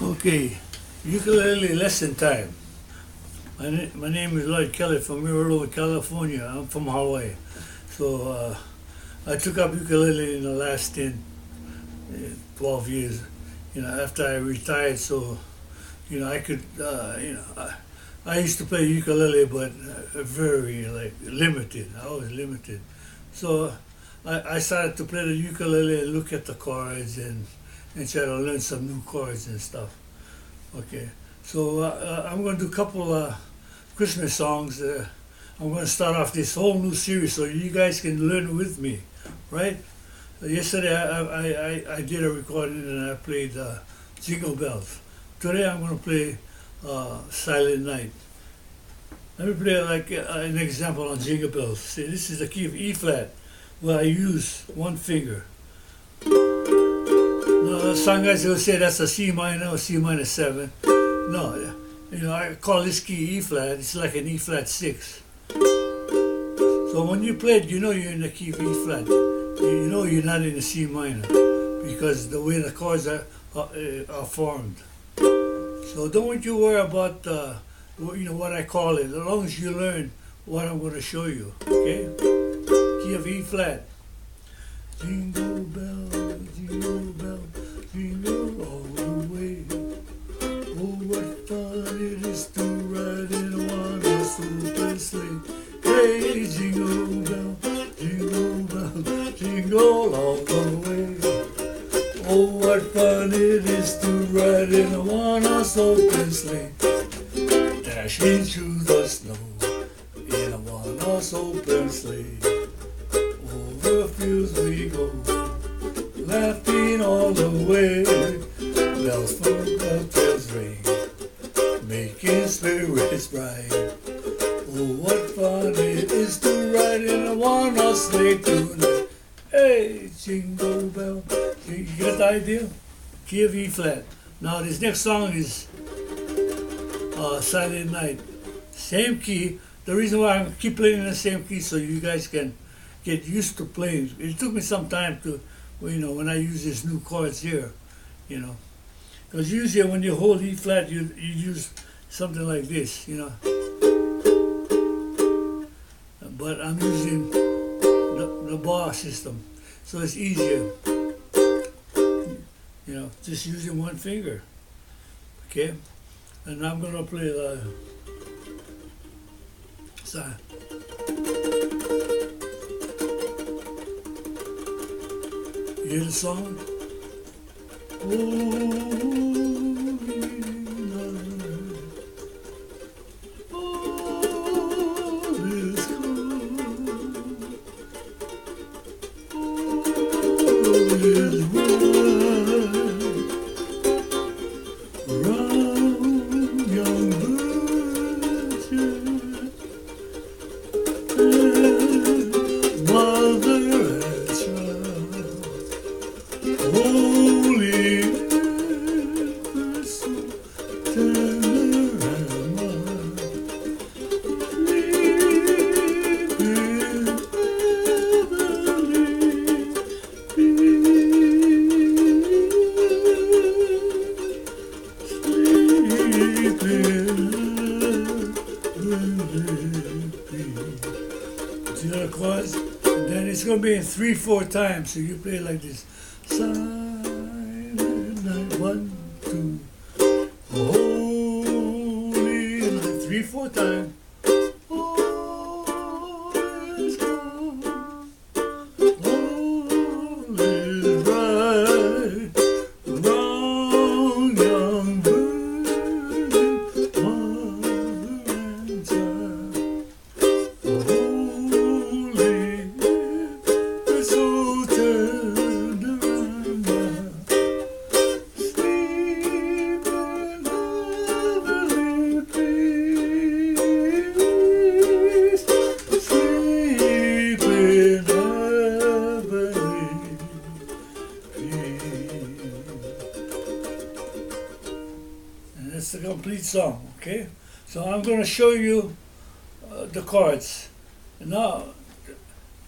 Okay, ukulele lesson time. My name is Lloyd Kellett from Amarillo, California. I'm from Hawaii. So I took up ukulele in the last 12 years, after I retired. So, I could, I used to play ukulele, but very limited. I was limited. So I started to play the ukulele and look at the chords and try to learn some new chords and stuff. Okay, so I'm going to do a couple Christmas songs. I'm going to start off this whole new series so you guys can learn with me, right? Yesterday I did a recording and I played Jingle Bells. Today I'm going to play Silent Night. Let me play an example on Jingle Bells. See, this is the key of E flat, where I use one finger. No, some guys will say that's a C minor or C minor 7. No, I call this key E flat. It's like an E flat 6. So when you play it, you're in the key of E flat. You're not in the C minor because the way the chords are formed. So don't you worry about what I call it, as long as you learn what I'm going to show you. Okay? Key of E flat. Jingle bell, jingle all the way. Oh, what fun it is to ride in a one-horse open sleigh. Hey, jingle bell, jingle all the way. Oh, what fun it is to ride in a one-horse open sleigh. Dashing through the snow in a one-horse open sleigh. Over fields we go, laughing all the way. Bells from the bells ring, making spirits bright. Oh, what fun it is to ride in a one-horse sleigh tonight. Hey, jingle bell. You get the idea? Key of E flat. Now this next song is Silent Night. Same key. The reason why I keep playing in the same key so you guys can get used to playing. It took me some time to, when I use these new chords here, because usually when you hold E flat, you use something like this, But I'm using the bar system, so it's easier, just using one finger. Okay, and I'm gonna play the side. You hear the song? Chords, and then it's going to be in 3/4 times, so you play like this. Silent night, 1, 2, holy night, 3/4 times. All is gone, all is bright, wrong young virgin, mother and child. That's the complete song, okay? So I'm going to show you the chords. Now,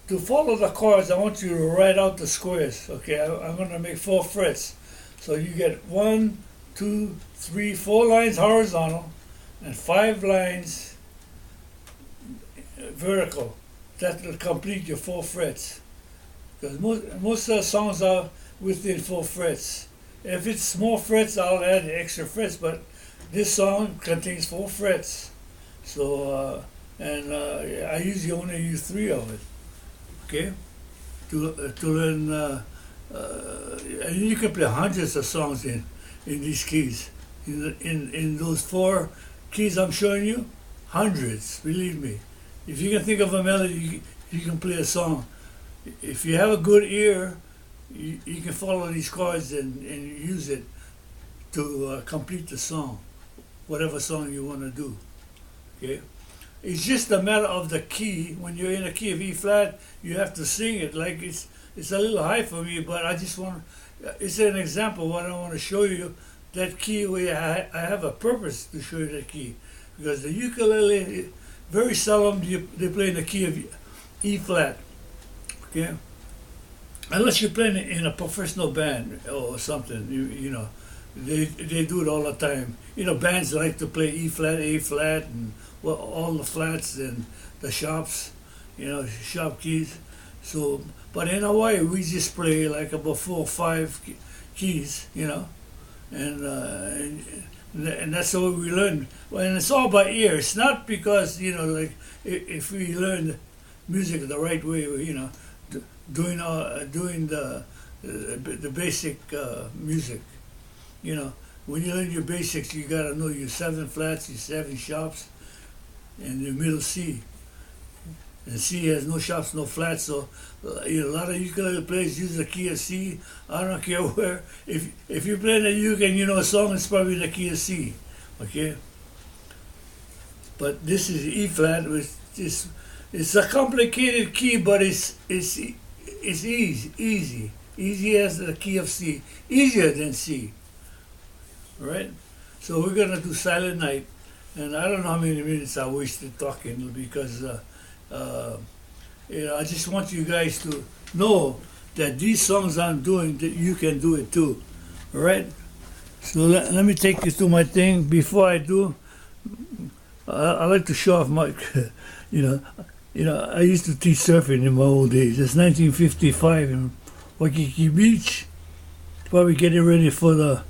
to follow the chords, I want you to write out the squares. Okay, I'm going to make 4 frets. So you get 1, 2, 3, 4 lines horizontal and 5 lines vertical. That will complete your 4 frets. Because most of the songs are within 4 frets. If it's more frets, I'll add extra frets, but this song contains 4 frets. So, I usually only use 3 of it. Okay? To learn, and you can play hundreds of songs in these keys. In those 4 keys I'm showing you, hundreds, believe me. If you can think of a melody, you can play a song. If you have a good ear, you can follow these chords and use it to complete the song, whatever song you want to do. Okay? It's just a matter of the key. When you're in a key of E flat, you have to sing it. Like it's a little high for me, but I just want. It's an example what I want to show you. That key where I have a purpose to show you that key, because the ukulele very seldom they play in the key of E flat. Okay, unless you're playing in a professional band or something, you know, they do it all the time. You know, bands like to play E flat, A flat, and all the flats and the sharps, you know, sharp keys. So, but in Hawaii we just play like about 4 or 5 keys, you know, and that's how we learn. And it's all by ear. It's not because, you know, like if we learn music the right way, you know, doing the basic music, you know. When you learn your basics, you gotta know your 7 flats, your 7 sharps, and your middle C. And C has no sharps, no flats, so you know, a lot of ukulele players use the key of C. I don't care where. If you're playing a uke and you know a song, it's probably the key of C, okay? But this is E flat, which is it's a complicated key, but it's easy as the key of C, easier than C. All right? So we're gonna do Silent Night, and I don't know how many minutes I wasted talking because you know, I just want you guys to know that these songs I'm doing, that you can do it too. All right? So let me take you through my thing. Before I do, I like to show off my, you know, I used to teach surfing in my old days. It's 1955 in Waikiki Beach. Probably getting ready for the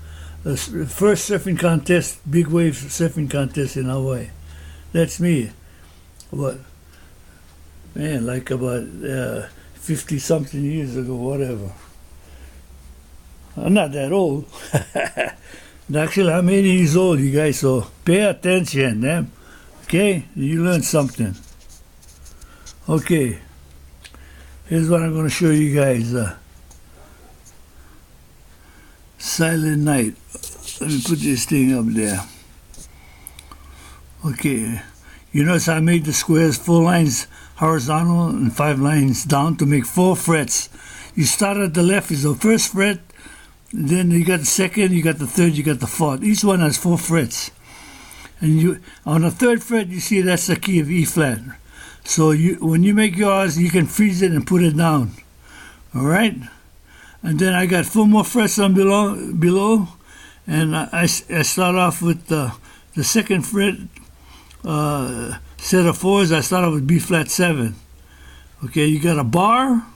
first surfing contest, big wave surfing contest in Hawaii. That's me. What? Man, like about 50-something years ago, whatever. I'm not that old. Actually, I'm 80 years old, you guys, so pay attention, eh? Okay? You learned something. Okay. Here's what I'm going to show you guys. Silent Night. Let me put this thing up there. Okay. You notice I made the squares 4 lines horizontal and 5 lines down to make 4 frets. You start at the left is the first fret, then you got the second, you got the third, you got the fourth. Each one has 4 frets. And you on the 3rd fret, you see that's the key of E flat. So when you make yours, you can freeze it and put it down. All right? And then I got 4 more frets on below, and I start off with the 2nd fret. Set of 4s, I start off with B flat 7. Okay, you got a bar,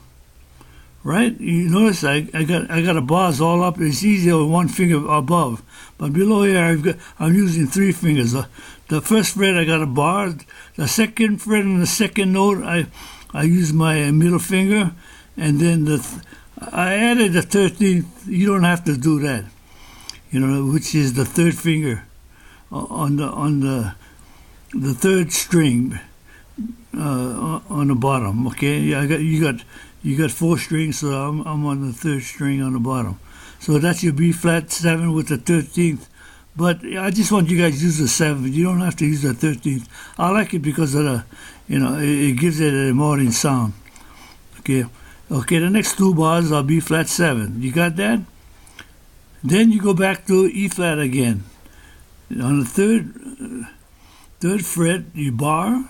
right? You notice I got a bars all up. It's easier with 1 finger above, but below here I'm using 3 fingers. The 1st fret I got a bar. The 2nd fret and the 2nd note I use my middle finger, and then I added the 13th. You don't have to do that, you know, which is the 3rd finger on the 3rd string on the bottom. Okay, yeah, you got 4 strings, so I'm on the 3rd string on the bottom. So that's your B flat 7 with the 13th. But I just want you guys to use the 7th. You don't have to use the 13th. I like it because of the, you know, it gives it a modern sound. Okay, the next 2 bars are B flat 7. You got that? Then you go back to E flat again. On the 3rd fret, you bar,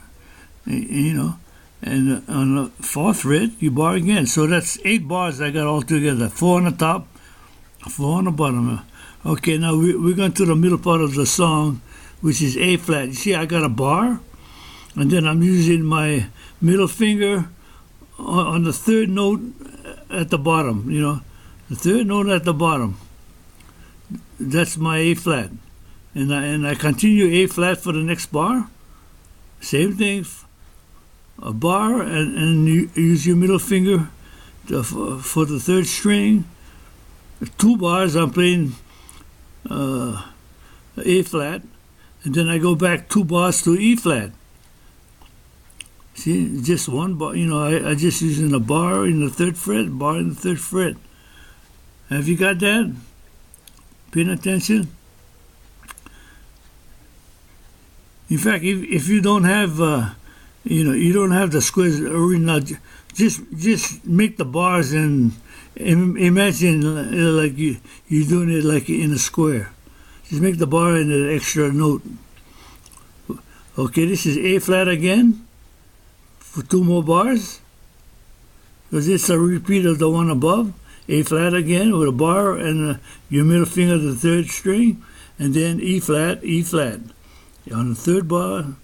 you know, and on the fourth fret you bar again. So that's 8 bars I got all together. 4 on the top, 4 on the bottom. Okay, now we're going to the middle part of the song, which is A flat. You see, I got a bar, and then I'm using my middle finger on the third note at the bottom. You know, the third note at the bottom. That's my A flat, and I continue A flat for the next bar. Same thing, a bar, and you use your middle finger for the third string. 2 bars, I'm playing A flat, and then I go back 2 bars to E flat. See, just 1 bar. You know, I just using a bar in the 3rd fret, bar in the 3rd fret. Have you got that? Paying attention. In fact, if you don't have, you don't have the squares original, just make the bars and imagine like you're doing it like in a square. Just make the bar in an extra note. Okay, this is A flat again for 2 more bars, because it's a repeat of the one above. A flat again with a bar and your middle finger to the 3rd string, and then E flat, E flat. On the 3rd bar,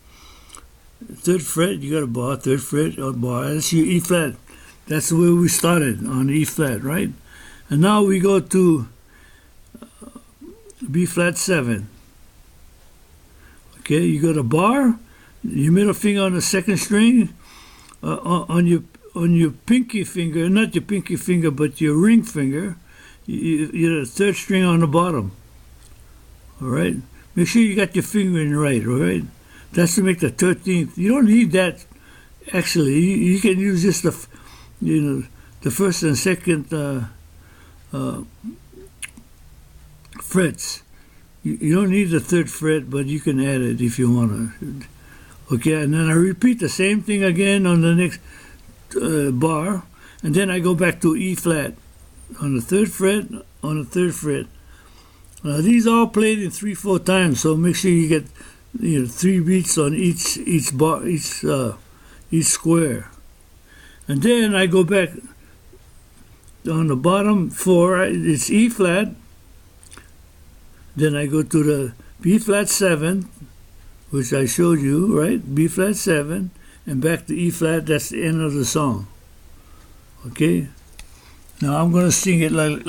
3rd fret, you got a bar, 3rd fret, a bar. That's your E flat. That's where we started, on E flat, right? And now we go to B flat 7. Okay, you got a bar, your middle finger on the 2nd string, on your pinky finger, not your pinky finger, but your ring finger, you have the 3rd string on the bottom. All right? Make sure you got your finger in right, all right? That's to make the 13th. You don't need that, actually. You can use just the 1st and 2nd frets. You don't need the 3rd fret, but you can add it if you want to. Okay, and then I repeat the same thing again on the next bar, and then I go back to E flat on the 3rd fret, on the 3rd fret. These are all played in 3/4 times, so make sure you get 3 beats on each bar, each square. And then I go back on the bottom 4. It's E flat. Then I go to the B flat 7, which I showed you, right? B flat 7, and back to E flat. That's the end of the song. Okay. Now I'm gonna sing it like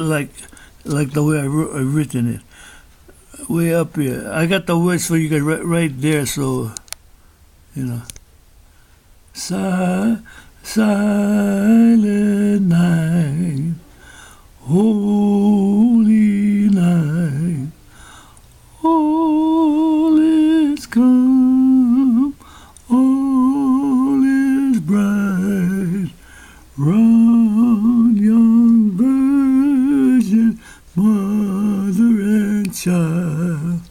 the way I've written it. Way up here. I got the words for you guys right there, so Silent night, holy night, all is calm, all is bright, round young virgin, mother and child,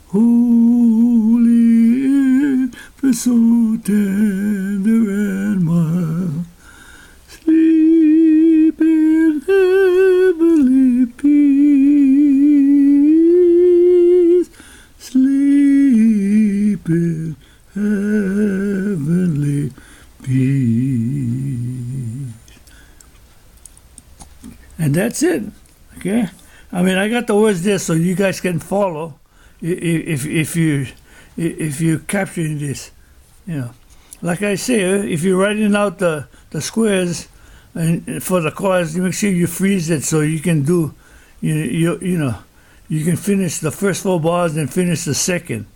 holy infant, so tender and mild, sleep in heavenly peace, sleep in heavenly peace. And that's it. Okay, I mean, I got the words there so you guys can follow if you're capturing this. Like I say, if you're writing out the squares and for the chords, you make sure you freeze it so you can do, you can finish the first 4 bars and finish the second.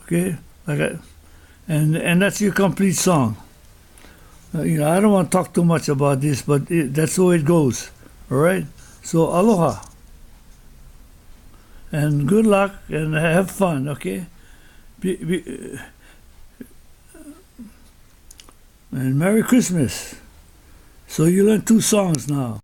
Okay, and that's your complete song. I don't want to talk too much about this, but that's the way it goes. All right. So aloha, and good luck, and have fun. Okay. And Merry Christmas. So you learned 2 songs now.